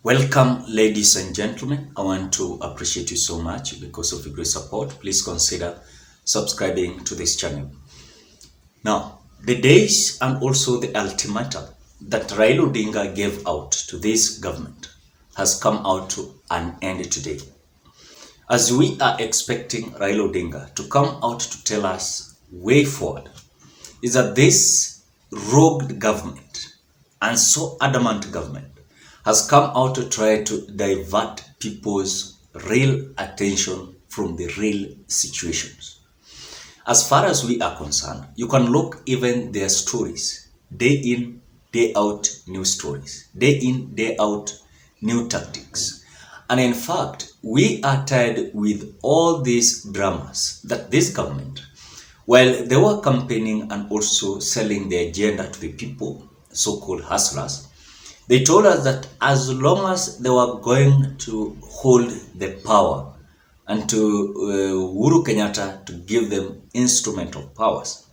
Welcome, ladies and gentlemen. I want to appreciate you so much because of your great support. Please consider subscribing to this channel. Now, the days and also the ultimatum that Raila Odinga gave out to this government has come out to an end today. As we are expecting Raila Odinga to come out to tell us way forward, is that this rogue government and so adamant government has come out to try to divert people's real attention from the real situations. As far as we are concerned, you can look even their stories, day in, day out, new stories, day in, day out, new tactics. And in fact, we are tired with all these dramas that this government, while they were campaigning and also selling their agenda to the people, so-called hustlers, they told us that as long as they were going to hold the power and to Uhuru Kenyatta to give them instrument of powers,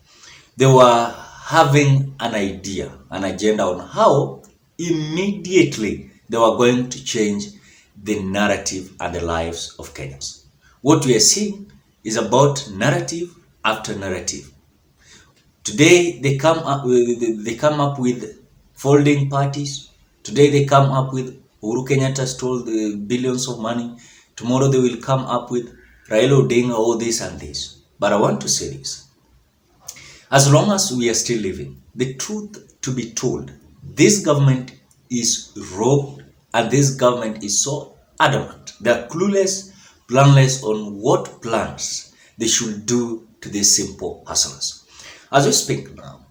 they were having an idea, an agenda on how immediately they were going to change the narrative and the lives of Kenyans. What we are seeing is about narrative after narrative. Today they come up with folding parties. Today they come up with Uhuru Kenyatta stole the billions of money. Tomorrow they will come up with Raila Odinga, all this and this. But I want to say this. As long as we are still living, the truth to be told, this government is rogue and this government is so adamant. They are clueless, planless on what plans they should do to these simple hustlers. As we speak now,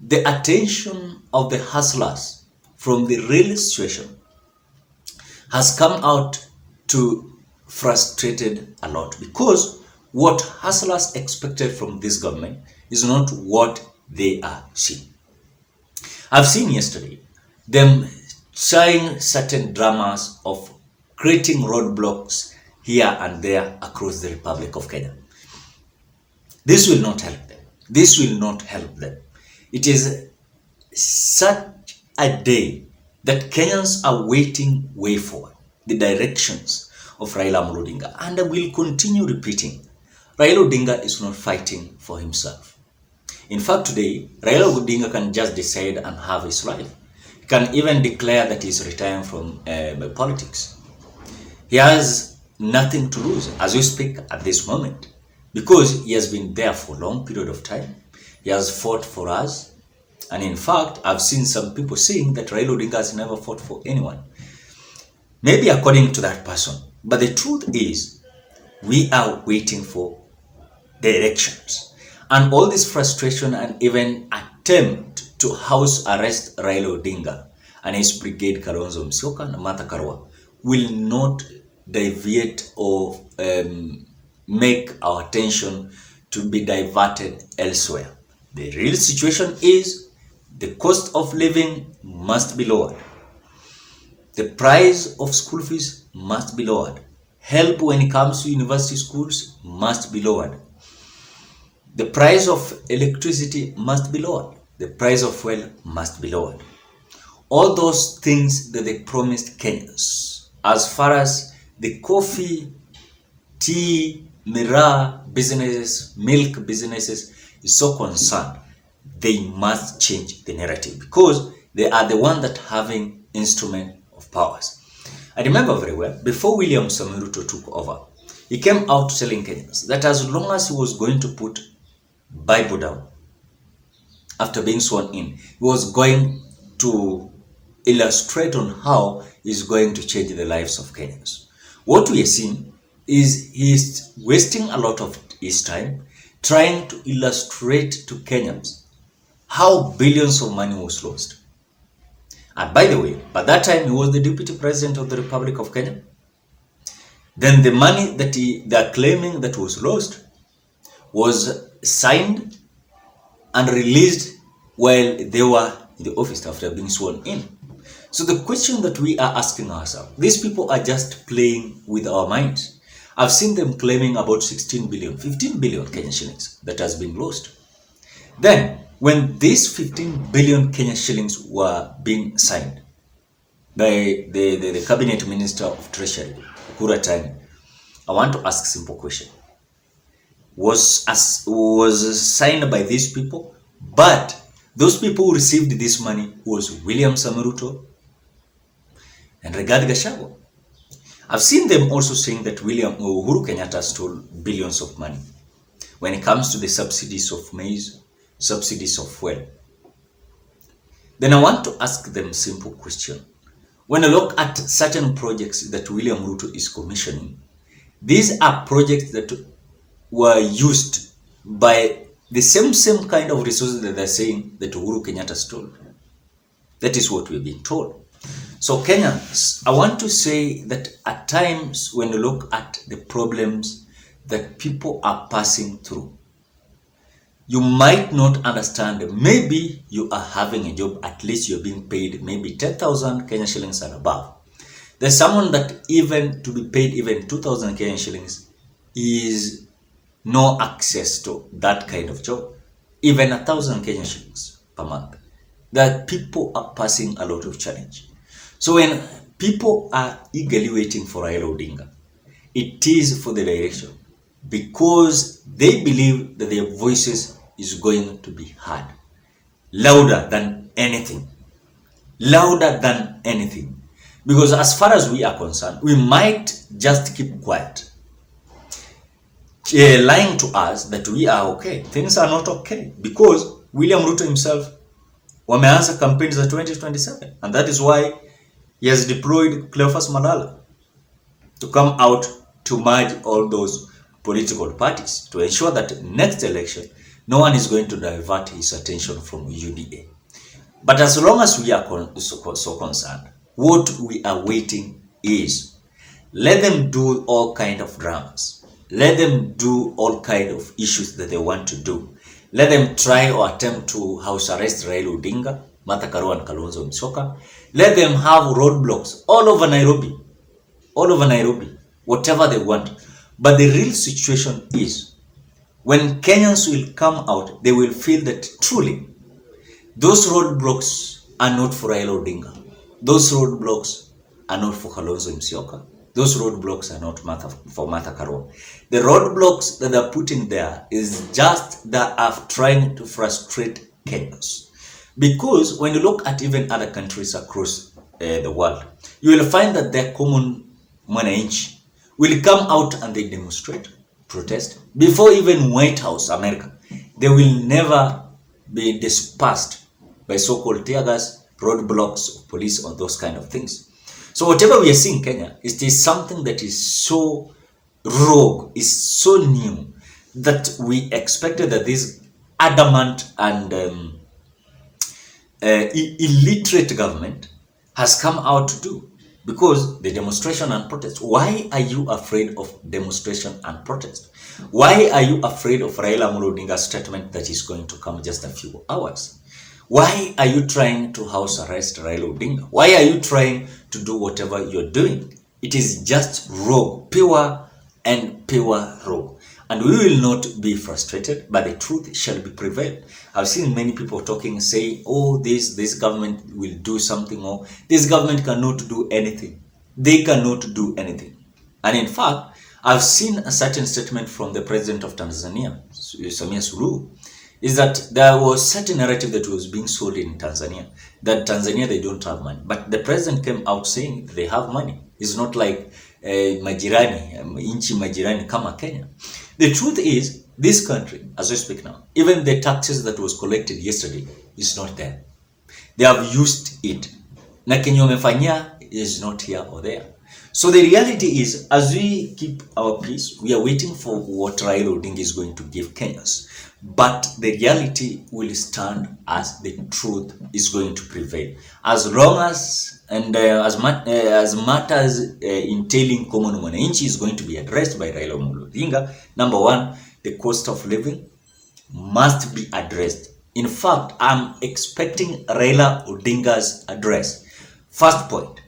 the attention of the hustlers from the real situation has come out to frustrated a lot because what hustlers expected from this government is not what they are seeing. I've seen yesterday them trying certain dramas of creating roadblocks here and there across the Republic of Kenya. This will not help them. This will not help them. It is such a day that Kenyans are waiting way forward, the directions of Raila Odinga. And I will continue repeating, Raila Odinga is not fighting for himself. In fact, today, Raila Odinga can just decide and have his life. He can even declare that he's retiring from politics. He has nothing to lose as we speak at this moment because he has been there for a long period of time. He has fought for us. And in fact, I've seen some people saying that Raila Odinga has never fought for anyone. Maybe according to that person. But the truth is, we are waiting for directions. And all this frustration and even attempt to house arrest Raila Odinga and his brigade Kalonzo Musyoka and Martha Karua will not deviate or make our attention to be diverted elsewhere. The real situation is the cost of living must be lowered. The price of school fees must be lowered. Help when it comes to university schools must be lowered. The price of electricity must be lowered. The price of fuel must be lowered. All those things that they promised Kenyans, as far as the coffee, tea, miraa businesses, milk businesses is so concerned, they must change the narrative because they are the one that having instrument of powers. I remember very well, before William Samoei Ruto took over, he came out telling Kenyans that as long as he was going to put Bible down after being sworn in, he was going to illustrate on how he's going to change the lives of Kenyans. What we are seeing is he's wasting a lot of his time trying to illustrate to Kenyans how billions of money was lost. And by the way, by that time he was the deputy president of the Republic of Kenya. Then the money that they're claiming that was lost was signed and released while they were in the office after being sworn in. So the question that we are asking ourselves, these people are just playing with our minds. I've seen them claiming about 16 billion, 15 billion Kenyan shillings that has been lost. Then, when these 15 billion Kenyan shillings were being signed, by the Cabinet Minister of Treasury, Kuratani, I want to ask a simple question. Was signed by these people, but those people who received this money was William Samoei and Rigathi Gachagua. I've seen them also saying that Uhuru Kenyatta stole billions of money when it comes to the subsidies of maize, subsidies of fuel. Then I want to ask them a simple question. When I look at certain projects that William Ruto is commissioning, these are projects that were used by the same kind of resources that they're saying that Uhuru Kenyatta stole. That is what we've been told. So Kenyans, I want to say that at times when you look at the problems that people are passing through, you might not understand. Maybe you are having a job, at least you're being paid maybe 10,000 Kenya shillings and above. There's someone that even to be paid even 2,000 Kenyan shillings is no access to that kind of job, even 1,000 Kenyan shillings per month. That people are passing a lot of challenge. So when people are eagerly waiting for Raila Odinga, it is for the direction, because they believe that their voices is going to be heard louder than anything. Louder than anything. Because as far as we are concerned, we might just keep quiet, lying to us that we are okay. Things are not okay, because William Ruto himself wameanza campaigns za 2027, and that is why he has deployed Cleophas Malala to come out to merge all those political parties to ensure that next election no one is going to divert his attention from UDA. But as long as we are so concerned, what we are waiting is, let them do all kind of dramas. Let them do all kind of issues that they want to do. Let them try or attempt to house arrest Raila Odinga, Martha Karua and Kalonzo Musyoka. Let them have roadblocks all over Nairobi. All over Nairobi. Whatever they want. But the real situation is, when Kenyans will come out, they will feel that truly, those roadblocks are not for Raila Odinga. Those roadblocks are not for Kalonzo Musyoka. Those roadblocks are not for Martha Karua. The roadblocks that they're putting there is just that are trying to frustrate Kenyans. Because when you look at even other countries across the world, you will find that their common mwananchi will come out and they demonstrate, protest. Before even White House, America, they will never be dispersed by so-called tear gas, roadblocks of police, or those kind of things. So whatever we are seeing in Kenya, it is something that is so rogue, is so new, that we expected that this adamant and illiterate government has come out to do. Because the demonstration and protest, why are you afraid of demonstration and protest? Why are you afraid of Raila Odinga's statement that is going to come just a few hours? Why are you trying to house arrest Raila Odinga? Why are you trying to do whatever you're doing? It is just rogue, pure and pure rogue. And we will not be frustrated, but the truth shall be prevailed. I've seen many people talking, saying, oh, this government will do something, or this government cannot do anything. They cannot do anything. And in fact, I've seen a certain statement from the president of Tanzania, Samia Suluhu, is that there was certain narrative that was being sold in Tanzania, that Tanzania, they don't have money. But the president came out saying they have money. It's not like majirani, inchi majirani kama Kenya. The truth is, this country, as we speak now, even the taxes that was collected yesterday is not there. They have used it. Na Kenya wamefanyia is not here or there. So the reality is, as we keep our peace, we are waiting for what Raila Odinga is going to give Kenyans. But the reality will stand as the truth is going to prevail. As long as, and as matters entailing common mwananchi is going to be addressed by Raila Odinga, number one, the cost of living must be addressed. In fact, I'm expecting Raila Odinga's address. First point,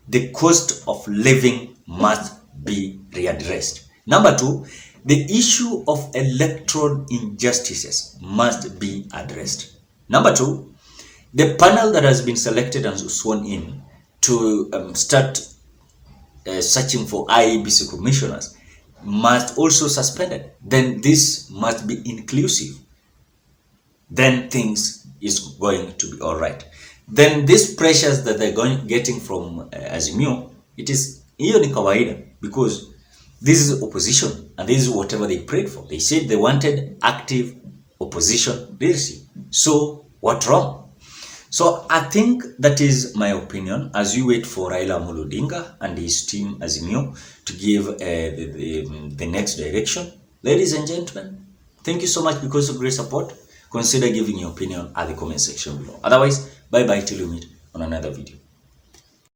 the cost of living must be readdressed. Number two, the issue of electoral injustices must be addressed. Number two, the panel that has been selected and sworn in to start searching for IEBC commissioners must also suspended. Then this must be inclusive. Then things is going to be all right. Then these pressures that they're getting from Azimio, it is hiyo ni kawaida, because this is opposition and this is whatever they prayed for. They said they wanted active opposition leadership. So what wrong? So I think that is my opinion as you wait for Raila Amolo Odinga and his team Azimio to give the next direction. Ladies and gentlemen, thank you so much because of great support. Consider giving your opinion at the comment section below. Otherwise, bye bye till we meet on another video.